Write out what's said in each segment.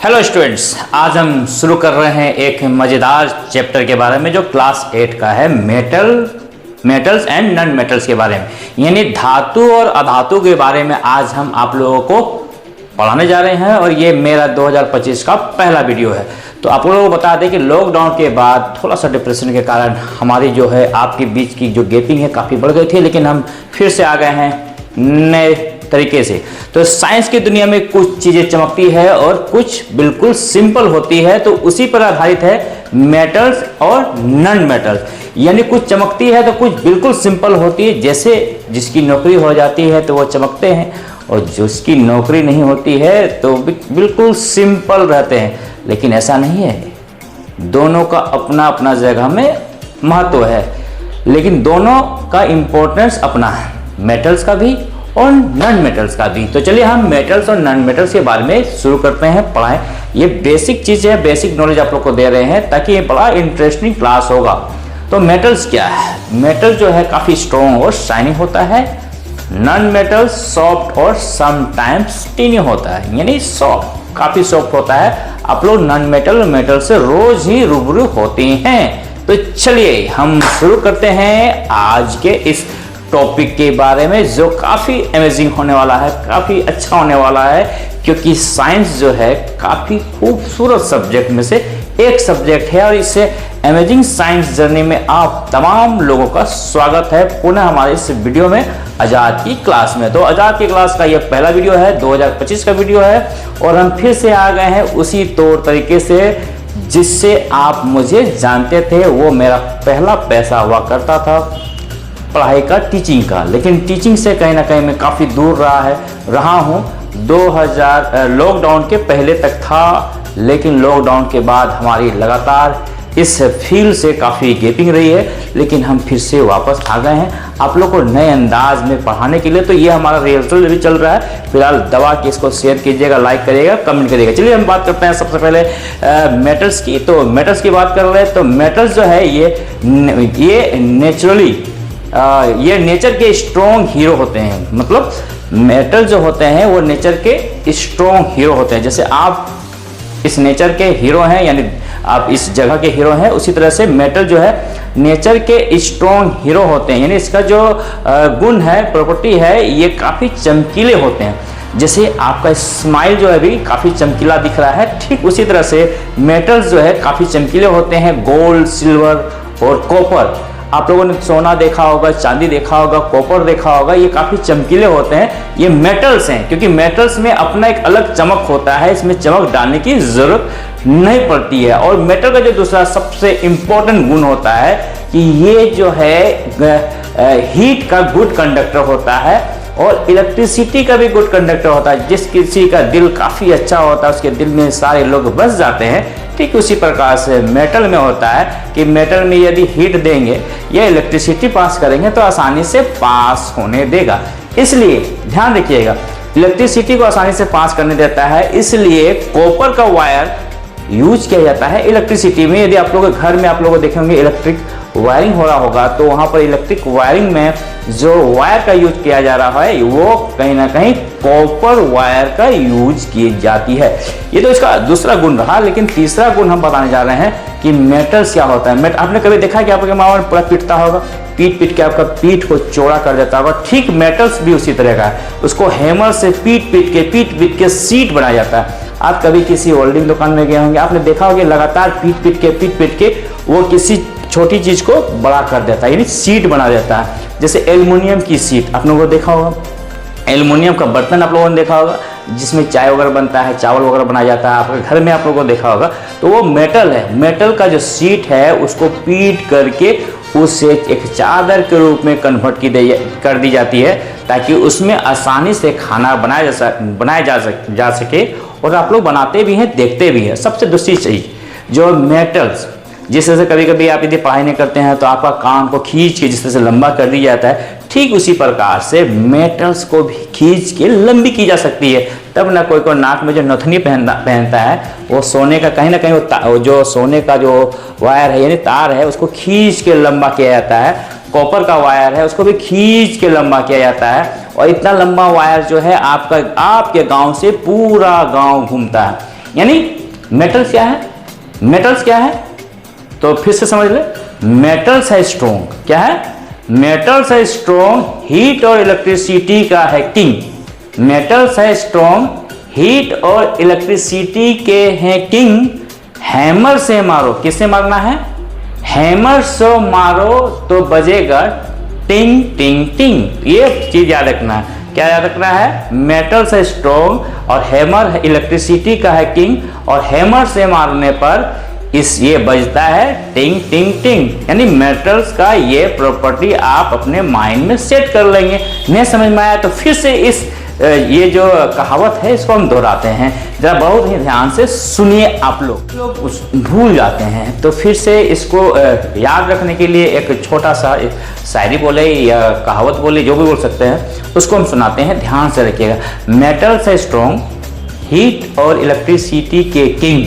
Hello students, आज हम शुरू कर रहे हैं एक मज़ेदार चैप्टर के बारे में जो क्लास 8 का है। मेटल्स एंड नॉन मेटल्स के बारे में, यानी धातु और अधातु के बारे में आज हम आप लोगों को पढ़ाने जा रहे हैं। और ये मेरा 2025 का पहला वीडियो है। तो आप लोगों को बता दें कि लॉकडाउन के बाद थोड़ा सा डिप्रेशन के कारण हमारी जो है आपके बीच की जो गैपिंग है काफ़ी बढ़ गई थी, लेकिन हम फिर से आ गए हैं नए तरीके से। तो साइंस की दुनिया में कुछ चीज़ें चमकती है और कुछ बिल्कुल सिंपल होती है, तो उसी पर आधारित है मेटल्स और नॉन मेटल्स। यानी कुछ चमकती है तो कुछ बिल्कुल सिंपल होती है। जैसे जिसकी नौकरी हो जाती है तो वो चमकते हैं, और जिसकी नौकरी नहीं होती है तो बिल्कुल सिंपल रहते हैं। लेकिन ऐसा नहीं है, दोनों का अपना अपना जगह में महत्व है, लेकिन दोनों का इम्पोर्टेंस अपना है, मेटल्स का भी और नॉन मेटल्स का भी। तो चलिए हम मेटल्स और नॉन मेटल्स के बारे में शुरू करते हैं पढ़ाएं। ये बेसिक चीज़ है, बेसिक नॉलेज आप लोग को दे रहे हैं ताकि ये बड़ा इंटरेस्टिंग क्लास होगा। तो मेटल्स क्या है? मेटल जो है काफ़ी स्ट्रॉन्ग और शाइनी होता है। नॉन मेटल्स सॉफ्ट और समटाइम्स टीनी होता है, यानी सॉफ्ट, काफ़ी सॉफ्ट होता है। आप लोग नॉन मेटल और मेटल से रोज ही रूबरू होते हैं। तो चलिए हम शुरू करते हैं आज के इस टॉपिक के बारे में, जो काफ़ी अमेजिंग होने वाला है, काफ़ी अच्छा होने वाला है। क्योंकि साइंस जो है काफ़ी खूबसूरत सब्जेक्ट में से एक सब्जेक्ट है, और इससे अमेजिंग साइंस जर्नी में आप तमाम लोगों का स्वागत है पुनः हमारे इस वीडियो में, आज़ाद की क्लास में। तो आज़ाद की क्लास का ये पहला वीडियो है, 2025 का वीडियो है, और हम फिर से आ गए हैं उसी तौर तरीके से जिससे आप मुझे जानते थे। वो मेरा पहला पैसा हुआ करता था पढ़ाई का, टीचिंग का। लेकिन टीचिंग से कहीं ना कहीं मैं काफ़ी दूर रहा हूँ। 2000 लॉकडाउन के पहले तक था, लेकिन लॉकडाउन के बाद हमारी लगातार इस फील्ड से काफ़ी गैपिंग रही है, लेकिन हम फिर से वापस आ गए हैं आप लोग को नए अंदाज में पढ़ाने के लिए। तो ये हमारा रिहर्सल भी चल रहा है। फिलहाल दबा के इसको शेयर कीजिएगा, लाइक करिएगा, कमेंट करिएगा। चलिए हम बात करते हैं सबसे पहले मेटल्स की। तो मेटल्स की बात कर रहे हैं। तो मेटल्स जो है ये नेचुरली ये नेचर के स्ट्रॉन्ग हीरो होते हैं। मतलब मेटल जो होते हैं वो नेचर के स्ट्रॉन्ग हीरो होते हैं। जैसे आप इस नेचर के हीरो हैं, यानी आप इस जगह के हीरो हैं, उसी तरह से मेटल जो है नेचर के स्ट्रॉन्ग हीरो होते हैं। यानी इसका जो गुण है, प्रॉपर्टी है, ये काफ़ी चमकीले होते हैं। जैसे आपका स्माइल जो है भी काफ़ी चमकीला दिख रहा है, ठीक उसी तरह से मेटल्स जो है काफ़ी चमकीले होते हैं। गोल्ड, सिल्वर और कॉपर, आप लोगों ने सोना देखा होगा, चांदी देखा होगा, कॉपर देखा होगा, ये काफ़ी चमकीले होते हैं। ये मेटल्स हैं, क्योंकि मेटल्स में अपना एक अलग चमक होता है, इसमें चमक डालने की ज़रूरत नहीं पड़ती है। और मेटल का जो दूसरा सबसे इम्पोर्टेंट गुण होता है कि ये जो है हीट का गुड कंडक्टर होता है, और इलेक्ट्रिसिटी का भी गुड कंडक्टर होता है। जिस किसी का दिल काफ़ी अच्छा होता है, उसके दिल में सारे लोग बस जाते हैं। ठीक उसी प्रकार से मेटल में होता है कि मेटल में यदि हीट देंगे या इलेक्ट्रिसिटी पास करेंगे तो आसानी से पास होने देगा। इसलिए ध्यान रखिएगा, इलेक्ट्रिसिटी को आसानी से पास करने देता है। इसलिए कॉपर का वायर यूज किया जाता है इलेक्ट्रिसिटी में। यदि आप लोग घर में आप लोग देखेंगे इलेक्ट्रिक वायरिंग हो रहा होगा, तो वहाँ पर इलेक्ट्रिक वायरिंग में जो वायर का यूज किया जा रहा है वो कहीं ना कहीं कॉपर वायर का यूज की जाती है। ये तो इसका दूसरा गुण रहा। लेकिन तीसरा गुण हम बताने जा रहे हैं कि मेटल्स क्या होता है। आपने कभी देखा कि आपके मामा पूरा पीटता होगा, पीट के आपका पीठ को चौड़ा कर देता होगा। ठीक मेटल्स भी उसी तरह का है, उसको हैमर से पीट पीट के सीट बनाया जाता है। आप कभी किसी होल्डिंग दुकान में गए होंगे, आपने देखा होगा लगातार पीट के वो किसी छोटी चीज को बड़ा कर देता है, यानी सीट बना देता है। जैसे एल्युमिनियम की सीट आप लोगों को देखा होगा, एल्युमिनियम का बर्तन आप लोगों ने देखा होगा जिसमें चाय वगैरह बनता है, चावल वगैरह बनाया जाता है, आपके घर में आप लोगों को देखा होगा। तो वो मेटल है। मेटल का जो सीट है उसको पीट करके उसे एक चादर के रूप में कन्वर्ट कर दी जाती है, ताकि उसमें आसानी से खाना बनाया जा सके। और आप लोग बनाते भी हैं, देखते भी हैं। सबसे दूसरी चीज़ जो मेटल्स, जिस तरह से कभी कभी आप यदि पढ़ाई नहीं करते हैं तो आपका कान को खींच के जिस तरह से लंबा कर दिया जाता है, ठीक उसी प्रकार से मेटल्स को भी खींच के लंबी की जा सकती है। तब ना कोई नाक में जो नथनी पहनता है वो सोने का कहीं ना कहीं वो जो सोने का जो वायर है यानी तार है उसको खींच के लंबा किया जाता है। कॉपर का वायर है उसको भी खींच के लंबा किया जाता है। और इतना लंबा वायर जो है आपके गांव से पूरा गांव घूमता है। यानी मेटल्स क्या है, मेटल्स क्या है, तो फिर से समझ ले, मेटल्स है स्ट्रॉन्ग, क्या है, मेटल्स है स्ट्रॉन्ग, हीट और इलेक्ट्रिसिटी का है किंग। मेटल्स है स्ट्रॉन्ग, हीट और इलेक्ट्रिसिटी के हैं किंग। हैमर से मारो, किससे मारना है, हैमर से मारो तो बजेगा टिंग टिंग टिंग। ये चीज याद रखना है, क्या याद रखना है, मेटल्स है स्ट्रॉन्ग और हैमर इलेक्ट्रिसिटी का है किंग, और हैमर से मारने पर ये बजता है टिंग टिंग टिंग। यानी मेटल्स का ये प्रॉपर्टी आप अपने माइंड में सेट कर लेंगे। नहीं समझ में आया तो फिर से इस ये जो कहावत है इसको हम दोहराते हैं, जरा बहुत ही ध्यान से सुनिए। आप लोग भूल जाते हैं तो फिर से इसको याद रखने के लिए एक छोटा सा शायरी बोले या कहावत बोले, जो भी बोल सकते हैं, उसको हम सुनाते हैं, ध्यान से रखिएगा। मेटल्स है स्ट्रॉन्ग, हीट और इलेक्ट्रिसिटी के किंग।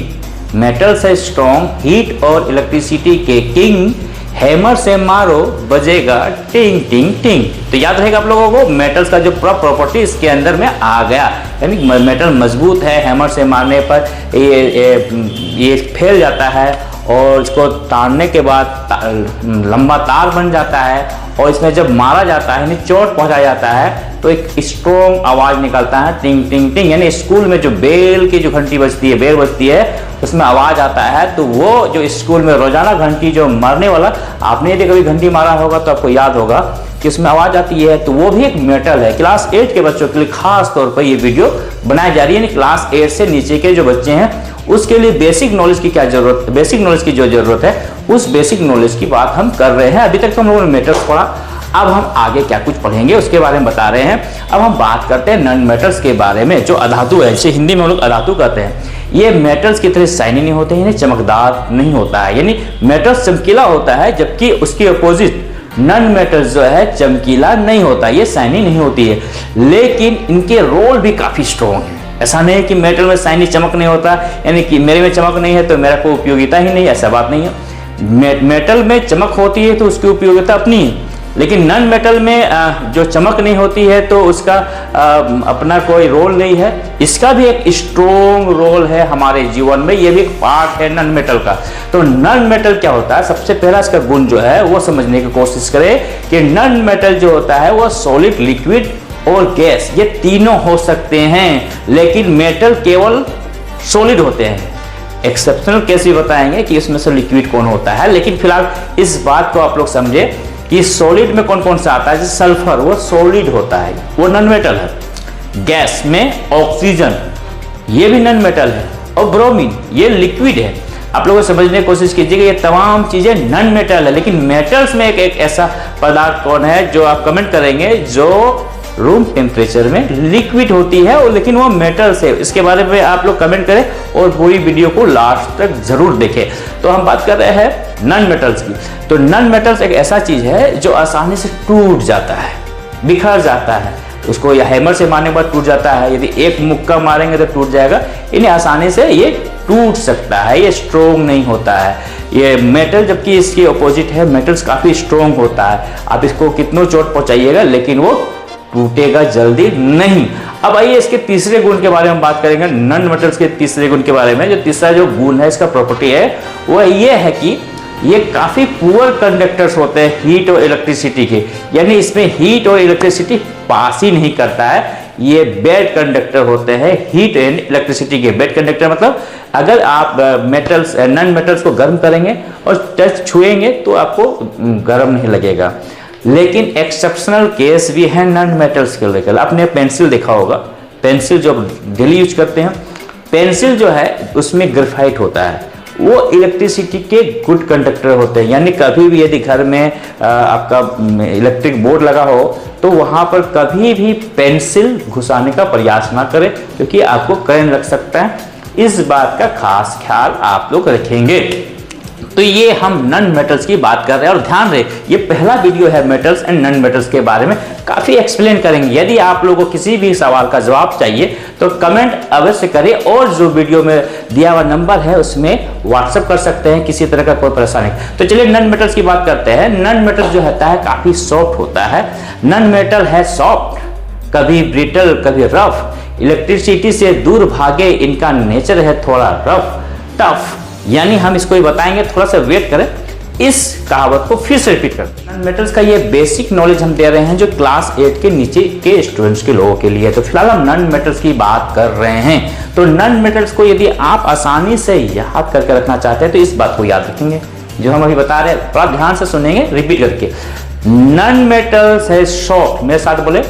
मेटल्स है स्ट्रॉन्ग, हीट और इलेक्ट्रिसिटी के किंग। हैमर से मारो बजेगा टिंग टिंग टिंग। तो याद रहेगा आप लोगों को, मेटल्स का जो प्रॉपर्टी इसके अंदर में आ गया, यानी मेटल मजबूत है, हैमर से मारने पर ये फैल जाता है और इसको ताड़ने के बाद लंबा तार बन जाता है, और इसमें जब मारा जाता है यानी चोट पहुंचाया जाता है तो एक स्ट्रॉन्ग आवाज निकलता है टिंग टिंग टिंग। यानी स्कूल में जो बेल की जो घंटी बजती है, बेल बजती है, उसमें आवाज आता है, तो वो जो स्कूल में रोजाना घंटी जो मारने वाला, आपने यदि कभी घंटी मारा होगा तो आपको याद होगा कि उसमें आवाज आती है, तो वो भी एक मेटल है। क्लास 8 के बच्चों के लिए खास तौर पर ये वीडियो बनाई जा रही है। क्लास 8 से नीचे के जो बच्चे हैं उसके लिए बेसिक नॉलेज की क्या जरूरत है, बेसिक नॉलेज की जो जरूरत है, उस बेसिक नॉलेज की बात हम कर रहे हैं। अभी तक तो हम लोगों ने मेटल्स पढ़ा, अब हम आगे क्या कुछ पढ़ेंगे उसके बारे में बता रहे हैं। अब हम बात करते हैं नॉन मेटल्स के बारे में, जो अधातु है, जिसे हिंदी में हम लोग अधातु कहते हैं। ये मेटल्स की तरह शाइनी नहीं होते हैं, यानी चमकदार नहीं होता है, यानी मेटल्स चमकीला होता है, जबकि उसकी अपोजिट नॉन मेटल्स जो है चमकीला नहीं होता, ये शाइनी नहीं होती है, लेकिन इनके रोल भी काफी स्ट्रॉन्ग है। ऐसा नहीं है कि मेटल में शाइनी चमक नहीं होता, यानी कि मेरे में चमक नहीं है तो मेरा कोई उपयोगिता ही नहीं, ऐसा बात नहीं है। मेटल में चमक होती है तो उसकी उपयोगिता अपनी है, लेकिन नॉन मेटल में जो चमक नहीं होती है तो उसका अपना कोई रोल नहीं है। इसका भी एक स्ट्रॉन्ग रोल है हमारे जीवन में, ये भी एक पार्ट है नॉन मेटल का। तो नॉन मेटल क्या होता है, सबसे पहला इसका गुण जो है वो समझने की कोशिश करें कि नॉन मेटल जो होता है वो सॉलिड, लिक्विड और गैस, ये तीनों हो सकते हैं, लेकिन मेटल केवल सॉलिड होते हैं। एक्सेप्शनल केस भी बताएंगे कि इसमें से लिक्विड कौन होता है, लेकिन फिलहाल इस बात को आप लोग समझे कि सॉलिड में कौन कौन सा आता है। जैसे सल्फर, वो सॉलिड होता है, वो नॉन मेटल है। गैस में ऑक्सीजन, ये भी नॉन मेटल है, और ब्रोमीन, ये लिक्विड है। आप लोगों को समझने की कोशिश कीजिएगा, ये तमाम चीजें नॉन मेटल है। लेकिन मेटल्स में एक ऐसा पदार्थ कौन है जो आप कमेंट करेंगे, जो रूम टेम्परेचर में लिक्विड होती है, और लेकिन वो मेटल्स है। इसके बारे में आप लोग कमेंट करें और पूरी वीडियो को लास्ट तक जरूर देखें। तो हम बात कर रहे हैं नॉन मेटल्स की। तो नॉन मेटल्स एक ऐसा चीज है जो आसानी से टूट जाता है, बिखर जाता है, उसको या हैमर से मारने के बाद टूट जाता है, यदि एक मुक्का मारेंगे तो टूट जाएगा। इन्हें आसानी से ये टूट सकता है, ये स्ट्रॉन्ग नहीं होता है ये मेटल, जबकि इसके अपोजिट है, मेटल्स काफी स्ट्रॉन्ग होता है। आप इसको कितनों चोट पहुंचाइएगा लेकिन वो टूटेगा जल्दी नहीं। अब आइए इसके तीसरे गुण के बारे में बात करेंगे, नॉन मेटल्स के तीसरे गुण के बारे में। जो तीसरा जो गुण है, इसका प्रॉपर्टी है, वो ये है कि ये काफी पुअर कंडक्टर्स होते हैं हीट और इलेक्ट्रिसिटी के, यानी इसमें हीट और इलेक्ट्रिसिटी पास ही नहीं करता है। ये बेड कंडक्टर होते हैं, हीट एंड इलेक्ट्रिसिटी के। बेड कंडक्टर मतलब अगर आप मेटल्स, नॉन मेटल्स को गर्म करेंगे और टच छुएंगे तो आपको गर्म नहीं लगेगा। लेकिन एक्सेप्शनल केस भी है नॉन मेटल्स के लेकर। आपने पेंसिल देखा होगा, पेंसिल जो डेली यूज करते हैं, पेंसिल जो है उसमें ग्रेफाइट होता है, वो इलेक्ट्रिसिटी के गुड कंडक्टर होते हैं। यानी कभी भी यदि घर में आपका इलेक्ट्रिक बोर्ड लगा हो तो वहां पर कभी भी पेंसिल घुसाने का प्रयास ना करें, क्योंकि आपको करंट लग सकता है। इस बात का खास ख्याल आप लोग रखेंगे। तो ये हम नॉन मेटल्स की बात कर रहे हैं, और ध्यान रहे ये पहला वीडियो है मेटल्स एंड नॉन मेटल्स के बारे में, काफी एक्सप्लेन करेंगे। यदि आप लोगों को किसी भी सवाल का जवाब चाहिए तो कमेंट अवश्य करें, और जो वीडियो में दिया हुआ नंबर है उसमें व्हाट्सएप कर सकते हैं, किसी तरह का कोई परेशानी। तो चलिए नॉन मेटल्स की बात करते हैं। नॉन मेटल जो होता है काफी सॉफ्ट होता है। नॉन मेटल है सॉफ्ट, कभी ब्रिटल कभी रफ, इलेक्ट्रिसिटी से दूर भागे, इनका नेचर है थोड़ा रफ टफ। यानी हम इसको ही बताएंगे, थोड़ा सा वेट करें, इस कहावत को फिर से रिपीट करते हैं। नॉन मेटल्स का ये बेसिक नॉलेज हम दे रहे हैं जो क्लास 8 के नीचे के स्टूडेंट्स के लोगों के लिए। तो फिलहाल हम नॉन मेटल्स की बात कर रहे हैं। तो नॉन मेटल्स को यदि आप आसानी से याद करके रखना चाहते हैं तो इस बात को याद रखेंगे जो हम अभी बता रहे हैं, थोड़ा ध्यान से सुनेंगे रिपीट करके। नॉन मेटल्स है सॉफ्ट, मेरे साथ बोले,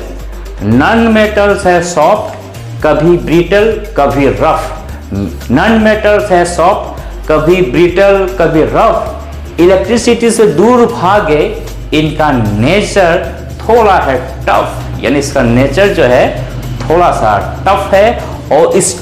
नॉन मेटल्स है सॉफ्ट, कभी ब्रिटल कभी रफ। नॉन मेटल्स है सॉफ्ट, कभी ब्रिटल कभी रफ, इलेक्ट्रिसिटी से दूर भागे, इनका नेचर थोड़ा है टफ। यानी इसका नेचर जो है थोड़ा सा टफ है। और इस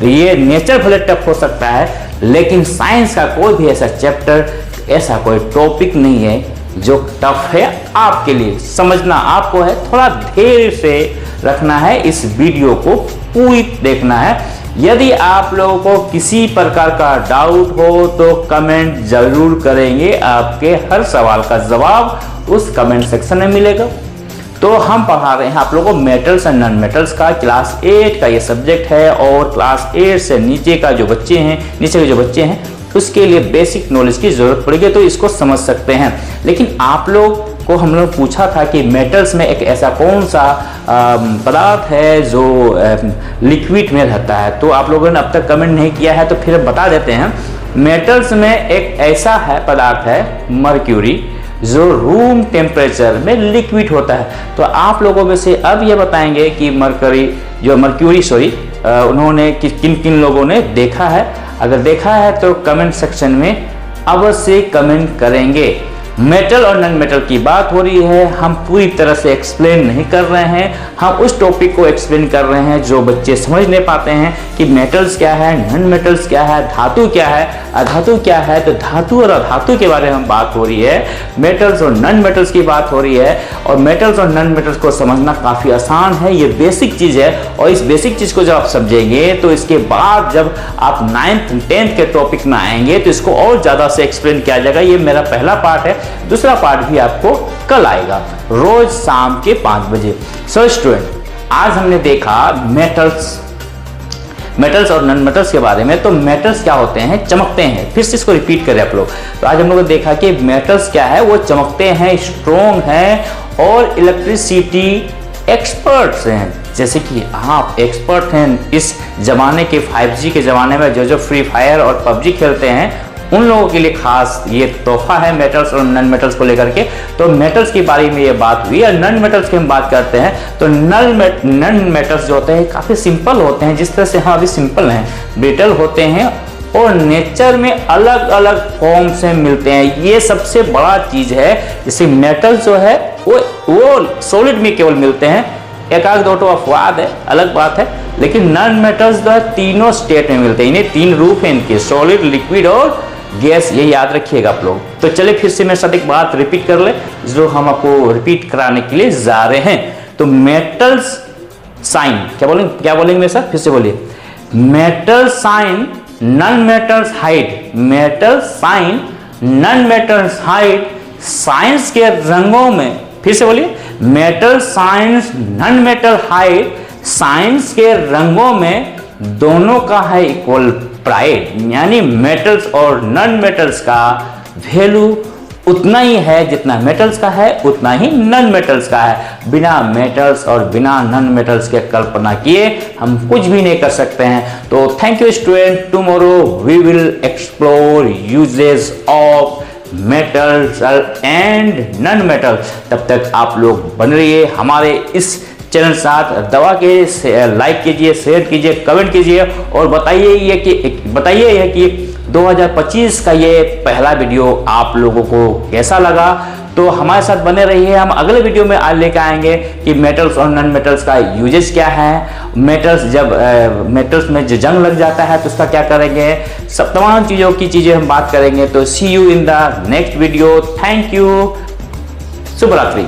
ये नेचर भले टफ हो सकता है, लेकिन साइंस का कोई भी ऐसा चैप्टर, ऐसा कोई टॉपिक नहीं है जो टफ है आपके लिए। समझना आपको है, थोड़ा धैर्य से रखना है, इस वीडियो को पूरी देखना है। यदि आप लोगों को किसी प्रकार का डाउट हो तो कमेंट जरूर करेंगे, आपके हर सवाल का जवाब उस कमेंट सेक्शन में मिलेगा। तो हम पढ़ा रहे हैं आप लोगों को मेटल्स एंड नॉन मेटल्स का, क्लास 8 का ये सब्जेक्ट है। और क्लास 8 से नीचे का जो बच्चे हैं, नीचे के जो बच्चे हैं, उसके लिए बेसिक नॉलेज की जरूरत पड़ेगी, तो इसको समझ सकते हैं। लेकिन आप लोग को हम लोग पूछा था कि मेटल्स में एक ऐसा कौन सा पदार्थ है जो लिक्विड में रहता है, तो आप लोगों ने अब तक कमेंट नहीं किया है, तो फिर बता देते हैं। मेटल्स में एक ऐसा है पदार्थ है मर्क्यूरी, जो रूम टेम्परेचर में लिक्विड होता है। तो आप लोगों में से अब ये बताएंगे कि मर्क्यूरी उन्होंने किन किन लोगों ने देखा है। अगर देखा है तो कमेंट सेक्शन में अवश्य कमेंट करेंगे। मेटल और नॉन मेटल की बात हो रही है, हम पूरी तरह से एक्सप्लेन नहीं कर रहे हैं, हम उस टॉपिक को एक्सप्लेन कर रहे हैं जो बच्चे समझ नहीं पाते हैं कि मेटल्स क्या है, नॉन मेटल्स क्या है, धातु क्या है, अधातु क्या है। तो धातु और अधातु के बारे में बात हो रही है, मेटल्स और नॉन मेटल्स की बात हो रही है। और मेटल्स और नॉन मेटल्स को समझना काफ़ी आसान है, ये बेसिक चीज़ है। और इस बेसिक चीज़ को जब आप समझेंगे तो इसके बाद जब आप 9th 10th के टॉपिक में आएंगे तो इसको और ज़्यादा से एक्सप्लेन किया जाएगा। ये मेरा पहला पार्ट है, दूसरा पार्ट भी आपको कल आएगा, रोज शाम के 5 बजे। सो स्टूडेंट, आज हमने देखा मेटल्स और नॉन मेटल्स के बारे में। तो मेटल्स क्या होते हैं? चमकते हैं। फिर से इसको रिपीट करें आप लोग। तो आज हम लोगों ने देखा कि मेटल्स क्या है, वो चमकते हैं, स्ट्रॉन्ग हैं और इलेक्ट्रिसिटी एक्सपर्ट्स हैं। जैसे कि आप एक्सपर्ट हैं इस जमाने के 5G के ज़माने में, जो फ्री फायर और पबजी खेलते हैं, उन लोगों के लिए खास ये तोहफा है मेटल्स और नॉन मेटल्स को लेकर के। तो मेटल्स के बारे में ये बात हुई। और नॉन मेटल्स की हम बात करते हैं तो नॉन मेटल्स जो होते हैं काफ़ी सिंपल होते हैं, जिस तरह से हम अभी सिंपल हैं, ब्रिटल होते हैं और नेचर में अलग अलग फॉर्म से मिलते हैं। ये सबसे बड़ा चीज़ है। जैसे मेटल्स जो है वो सॉलिड में केवल मिलते हैं, एक आध दो अपवाद है, अलग बात है। लेकिन नॉन मेटल्स जो है तीनों स्टेट में मिलते हैं। इन्हें 3 रूप हैं इनके, सॉलिड, लिक्विड और गैस। ये याद रखिएगा आप लोग। तो चलिए फिर से मेरे साथ एक बात रिपीट कर ले, जो हम आपको रिपीट कराने के लिए जा रहे हैं। तो मेटल्स साइन क्या बोलेंगे मेरे साथ? फिर से बोलिए। Metal science non metals hide, metal science non metals hide, science के रंगों में। फिर से बोलिए, metal science non metal hide, science के रंगों में दोनों का है इक्वल प्राइड। यानी मेटल्स और नॉन मेटल्स का वैल्यू उतना ही है जितना मेटल्स का है, उतना ही नॉन मेटल्स का है। बिना मेटल्स और बिना नॉन मेटल्स के कल्पना किए हम कुछ भी नहीं कर सकते हैं। तो thank you student, tomorrow we will explore uses of metals and non metals. तब तक आप लोग बन रहिए हमारे इस चैनल साथ, दबा के लाइक कीजिए, शेयर कीजिए, कमेंट कीजिए और बताइए कि 2025 का ये पहला वीडियो आप लोगों को कैसा लगा। तो हमारे साथ बने रहिए, हम अगले वीडियो में आज लेकर आएंगे कि मेटल्स और नॉन मेटल्स का यूजेस क्या है, मेटल्स में जो जंग लग जाता है तो उसका क्या करेंगे, सब तमाम चीज़ें हम बात करेंगे। तो see you in the next video. Thank you, शुभ रात्रि।